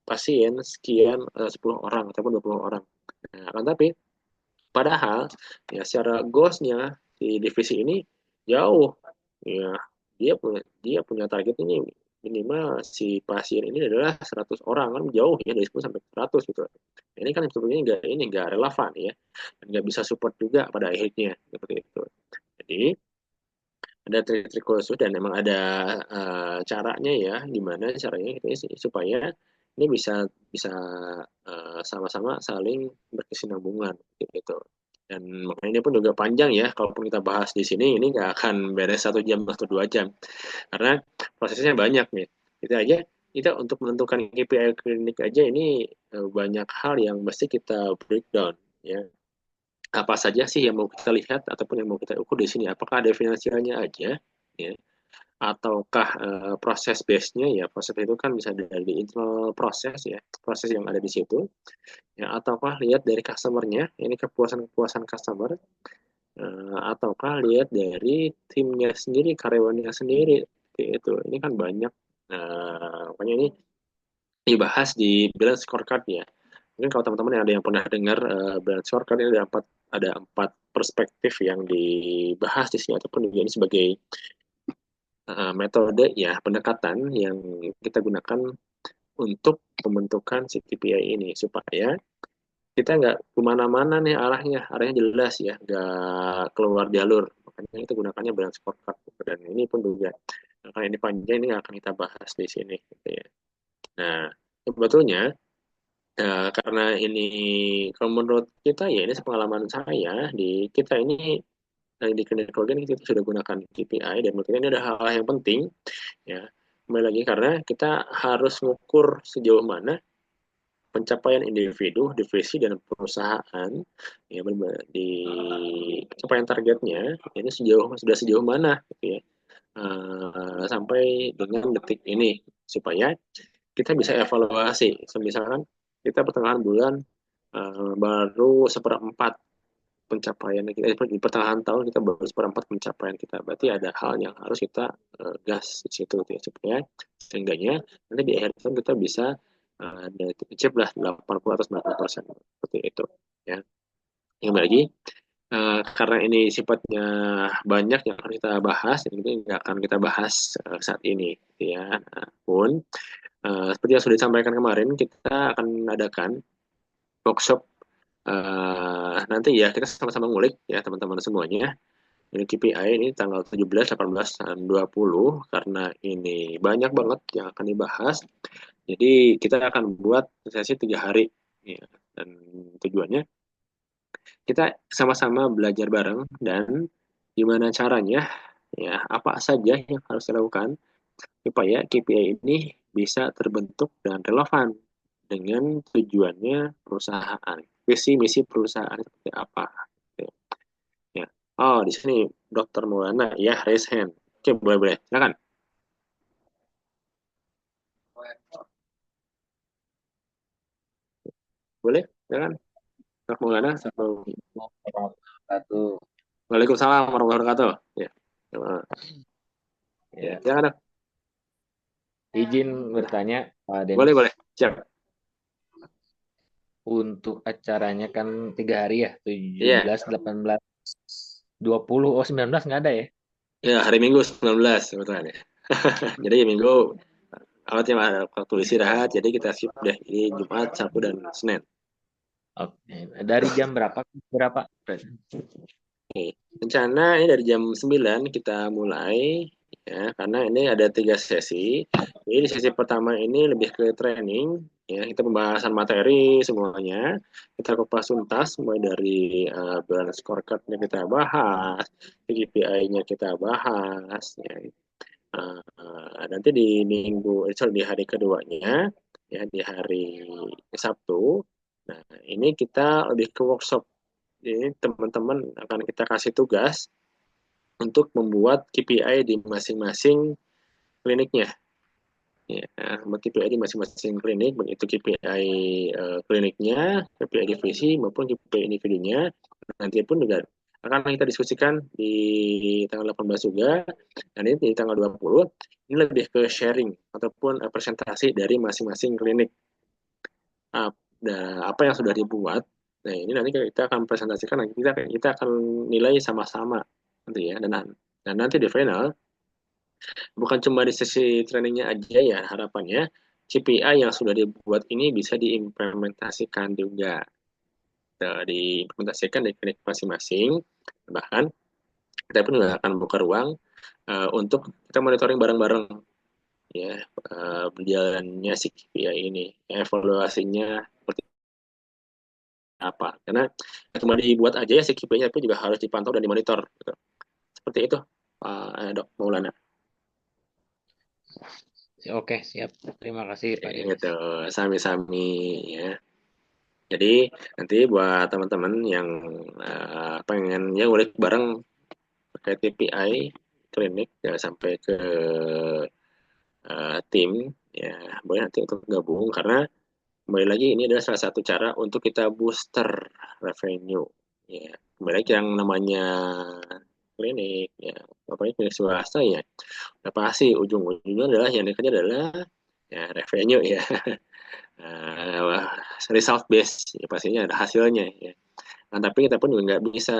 pasien sekian 10 orang ataupun 20 orang. Nah, kan tapi padahal ya secara goals-nya di divisi ini jauh, ya dia punya target ini minimal si pasien ini adalah 100 orang, kan jauh ya dari 10 sampai 100 gitu. Ini kan sebetulnya nggak relevan ya, dan nggak bisa support juga pada akhirnya seperti itu. Jadi ada trik-trik khusus dan memang ada caranya ya, gimana caranya gitu ya, supaya ini bisa bisa sama-sama saling berkesinambungan gitu. Dan makanya ini pun juga panjang ya, kalaupun kita bahas di sini ini nggak akan beres 1 jam atau 2 jam, karena prosesnya banyak nih. Itu aja kita untuk menentukan KPI klinik aja ini banyak hal yang mesti kita breakdown ya. Apa saja sih yang mau kita lihat ataupun yang mau kita ukur di sini? Apakah ada finansialnya aja, ya, ataukah proses base-nya ya, proses itu kan bisa dari internal proses ya, proses yang ada di situ, ya, ataukah lihat dari customer-nya, ini kepuasan customer, ataukah lihat dari timnya sendiri, karyawannya sendiri, itu. Ini kan banyak, makanya ini dibahas di balance scorecard ya. Mungkin kalau teman-teman yang ada yang pernah dengar balance scorecard, ini ada empat perspektif yang dibahas di sini, ataupun ini sebagai metode ya, pendekatan yang kita gunakan untuk pembentukan si KPI ini, supaya kita nggak kemana-mana nih arahnya jelas ya, nggak keluar jalur. Makanya kita gunakannya balance scorecard, dan ini pun juga karena ini panjang, ini nggak akan kita bahas di sini gitu ya. Nah, sebetulnya karena ini, kalau menurut kita ya, ini pengalaman saya di kita ini, di clinical gain kita sudah gunakan KPI, dan menurut kita ini ada hal yang penting ya, kembali lagi karena kita harus mengukur sejauh mana pencapaian individu, divisi, dan perusahaan ya, di pencapaian targetnya ini sudah sejauh mana gitu ya, sampai dengan detik ini, supaya kita bisa evaluasi. Misalkan kita pertengahan bulan baru seperempat pencapaian kita, di pertengahan tahun kita baru seperempat pencapaian kita, berarti ada hal yang harus kita gas di situ ya, supaya seenggaknya nanti di akhir tahun kita bisa achieve lah 80 atau 90% seperti itu ya. Yang lagi karena ini sifatnya banyak yang harus kita bahas, ini nggak akan kita bahas saat ini gitu ya. Nah, pun seperti yang sudah disampaikan kemarin, kita akan adakan workshop nanti ya, kita sama-sama ngulik ya teman-teman semuanya. Ini KPI ini tanggal 17, 18, dan 20, karena ini banyak banget yang akan dibahas. Jadi kita akan buat sesi 3 hari ya, dan tujuannya kita sama-sama belajar bareng, dan gimana caranya ya, apa saja yang harus dilakukan supaya KPI ini bisa terbentuk dan relevan dengan tujuannya perusahaan, visi misi perusahaan seperti apa. Ya. Oh, di sini Dokter Maulana ya, raise hand. Oke, boleh, silakan. Boleh, silakan. Dokter Maulana. Waalaikumsalam warahmatullahi wabarakatuh. Ya. Ya, silakan, Dok. Izin bertanya, Pak Denis. Boleh, siap. Untuk acaranya kan 3 hari ya, 17, Iya. 18, 20, 19 nggak ada ya? Ya, hari Minggu 19 sebetulnya. Jadi Minggu awalnya ada waktu istirahat, jadi kita skip deh. Jadi Jumat, Sabtu, dan Senin. Oke. Dari jam berapa? Oke. Rencana ini dari jam 9 kita mulai ya, karena ini ada 3 sesi. Jadi di sesi pertama ini lebih ke training ya, kita pembahasan materi semuanya. Kita kupas tuntas mulai dari balance scorecard-nya kita bahas, KPI-nya kita bahas ya. Nanti di di hari keduanya, ya di hari Sabtu. Nah, ini kita lebih ke workshop. Jadi teman-teman akan kita kasih tugas untuk membuat KPI di masing-masing kliniknya. Ya, KPI di masing-masing klinik, begitu KPI kliniknya, KPI divisi maupun KPI individunya. Nanti pun juga akan kita diskusikan di tanggal 18 juga. Dan ini di tanggal 20, ini lebih ke sharing ataupun presentasi dari masing-masing klinik. Apa yang sudah dibuat. Nah, ini nanti kita akan presentasikan, nanti kita akan nilai sama-sama nanti ya. Dan nanti di final bukan cuma di sesi trainingnya aja ya, harapannya KPI yang sudah dibuat ini bisa diimplementasikan juga. Diimplementasikan di klinik masing-masing. Bahkan kita pun juga akan buka ruang untuk kita monitoring bareng-bareng ya, berjalannya si KPI ini, evaluasinya seperti apa. Karena cuma dibuat aja ya si KPI-nya, tapi juga harus dipantau dan dimonitor gitu. Seperti itu Pak Dok Maulana. Oke, siap. Terima kasih Pak Denis. Gitu, sami-sami ya. Jadi nanti buat teman-teman yang pengen ya ngulik bareng terkait KPI klinik ya, sampai ke tim ya, boleh nanti untuk gabung, karena kembali lagi ini adalah salah satu cara untuk kita booster revenue ya. Kembali lagi yang namanya klinik ya, apalagi klinik swasta ya, udah pasti ujung-ujungnya adalah yang dikejar adalah ya revenue ya. Result base ya, pastinya ada hasilnya ya. Nah, tapi kita pun juga nggak bisa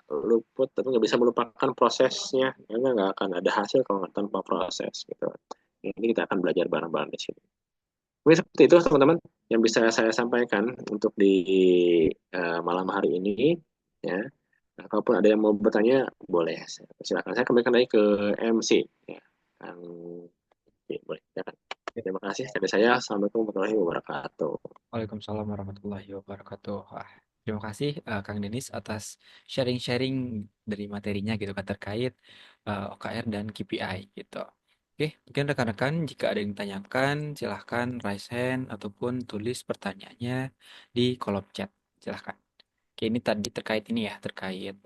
luput, tapi nggak bisa melupakan prosesnya, karena nggak akan ada hasil kalau tanpa proses gitu. Ini kita akan belajar bareng-bareng di sini. Mungkin seperti itu teman-teman yang bisa saya sampaikan untuk di malam hari ini ya. Nah, kalaupun ada yang mau bertanya boleh silakan, saya kembalikan lagi ke MC ya. Boleh silakan. Terima kasih dari saya. Assalamualaikum warahmatullahi wabarakatuh. Waalaikumsalam warahmatullahi wabarakatuh. Terima kasih Kang Denis atas sharing-sharing dari materinya gitu kan terkait OKR dan KPI gitu. Oke, mungkin rekan-rekan jika ada yang ditanyakan silahkan raise hand ataupun tulis pertanyaannya di kolom chat. Silahkan. Oke, ini tadi terkait ini ya, terkait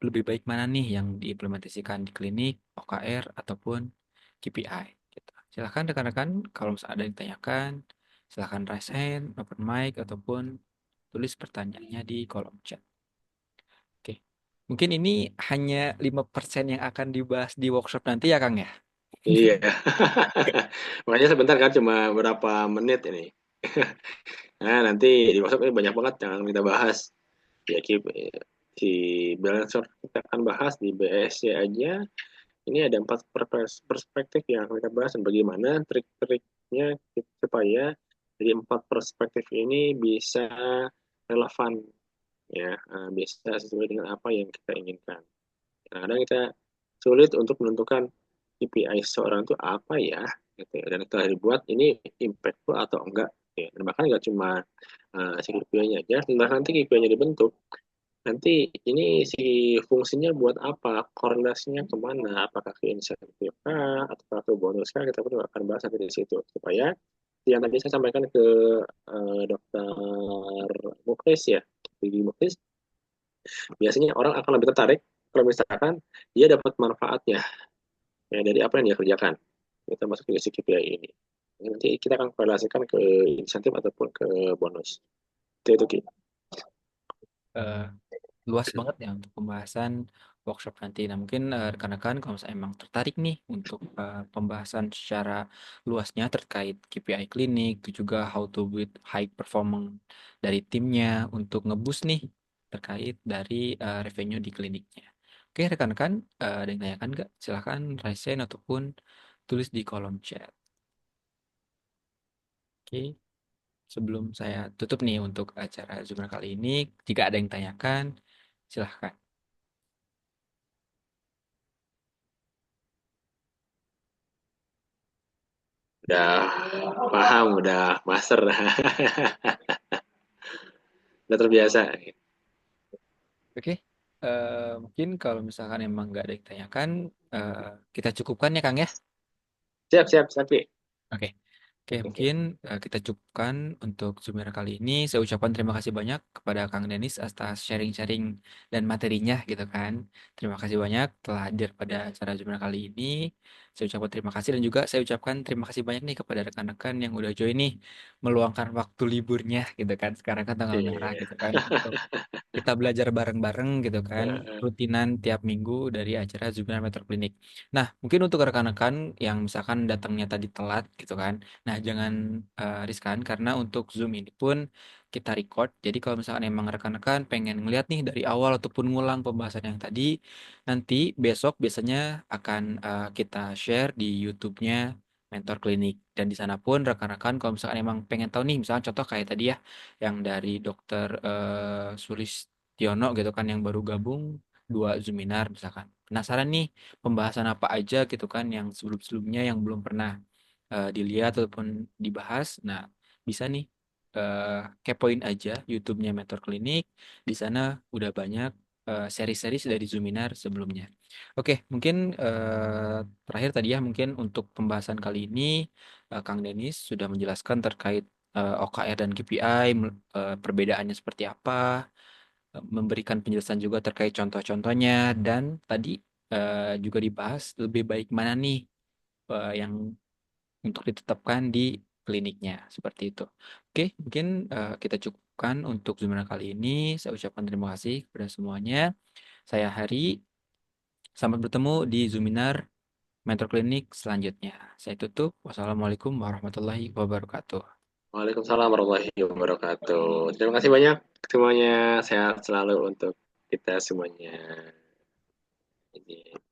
lebih baik mana nih yang diimplementasikan di klinik, OKR, ataupun KPI. Gitu. Silahkan rekan-rekan, kalau misalnya ada yang ditanyakan, silahkan raise hand, open mic, ataupun tulis pertanyaannya di kolom chat. Oke, mungkin ini hanya 5% yang akan dibahas di workshop nanti ya Kang ya? Iya, makanya sebentar kan, cuma berapa menit ini. Nah, nanti di WhatsApp ini banyak banget yang kita bahas. Ya, si balancer kita akan bahas di BSC aja. Ini ada 4 perspektif yang akan kita bahas, dan bagaimana trik-triknya supaya dari 4 perspektif ini bisa relevan ya, bisa sesuai dengan apa yang kita inginkan. Kadang kita sulit untuk menentukan KPI seorang itu apa ya, gitu ya. Dan setelah dibuat ini impactful atau enggak ya. Dan bahkan nggak cuma si KPI-nya aja, setelah nanti KPI-nya dibentuk, nanti ini si fungsinya buat apa, korelasinya kemana, apakah ke insentif kah, atau ke bonus kah, kita pun akan bahas nanti di situ, supaya yang tadi saya sampaikan ke dokter Muklis ya, Gigi Muklis, biasanya orang akan lebih tertarik kalau misalkan dia dapat manfaatnya ya dari apa yang dia kerjakan. Kita masuk ke si KPI ini. Nanti kita akan korelasikan ke insentif ataupun ke bonus. Itu Ki. Luas banget ya untuk pembahasan workshop nanti. Nah, mungkin rekan-rekan kalau misalnya emang tertarik nih untuk pembahasan secara luasnya terkait KPI klinik, itu juga how to build high performance dari timnya untuk ngeboost nih terkait dari revenue di kliniknya. Oke, rekan-rekan, ada yang tanyakan nggak? Silahkan raise hand ataupun tulis di kolom chat. Oke, sebelum saya tutup nih untuk acara Zoom kali ini, jika ada yang tanyakan, silahkan. Udah paham, udah master. Udah terbiasa. Oke, mungkin kalau misalkan emang nggak ada yang ditanyakan, kita cukupkan ya Kang ya. Siap, siap, Sapi. Oke. Oke, Oke, oke. mungkin kita cukupkan untuk seminar kali ini. Saya ucapkan terima kasih banyak kepada Kang Denis atas sharing-sharing dan materinya gitu kan. Terima kasih banyak telah hadir pada acara seminar kali ini. Saya ucapkan terima kasih dan juga saya ucapkan terima kasih banyak nih kepada rekan-rekan yang udah join nih meluangkan waktu liburnya gitu kan. Sekarang kan tanggal merah Iya. gitu kan untuk kita belajar bareng-bareng gitu kan, rutinan tiap minggu dari acara Zumba Metro Clinic. Nah, mungkin untuk rekan-rekan yang misalkan datangnya tadi telat gitu kan, nah jangan riskan karena untuk Zoom ini pun kita record. Jadi kalau misalkan emang rekan-rekan pengen ngeliat nih dari awal ataupun ngulang pembahasan yang tadi, nanti besok biasanya akan kita share di YouTube-nya Mentor Clinic. Dan di sana pun rekan-rekan kalau misalkan emang pengen tahu nih, misalkan contoh kayak tadi ya, yang dari dokter Sulistiono gitu kan yang baru gabung 2 seminar misalkan. Penasaran nih pembahasan apa aja gitu kan yang sebelum-sebelumnya yang belum pernah dilihat ataupun dibahas. Nah, bisa nih kepoin aja YouTube-nya Mentor Clinic. Di sana udah banyak seri-seri dari seminar sebelumnya. Oke, mungkin terakhir tadi ya mungkin untuk pembahasan kali ini Kang Denis sudah menjelaskan terkait OKR dan KPI, perbedaannya seperti apa, memberikan penjelasan juga terkait contoh-contohnya, dan tadi juga dibahas lebih baik mana nih yang untuk ditetapkan di kliniknya, seperti itu. Oke, mungkin kita cukupkan untuk seminar kali ini. Saya ucapkan terima kasih kepada semuanya. Saya Hari, sampai bertemu di seminar Mentor Klinik selanjutnya. Saya tutup. Wassalamualaikum warahmatullahi wabarakatuh. Waalaikumsalam warahmatullahi wabarakatuh. Terima kasih banyak semuanya. Sehat selalu untuk kita semuanya. Ini.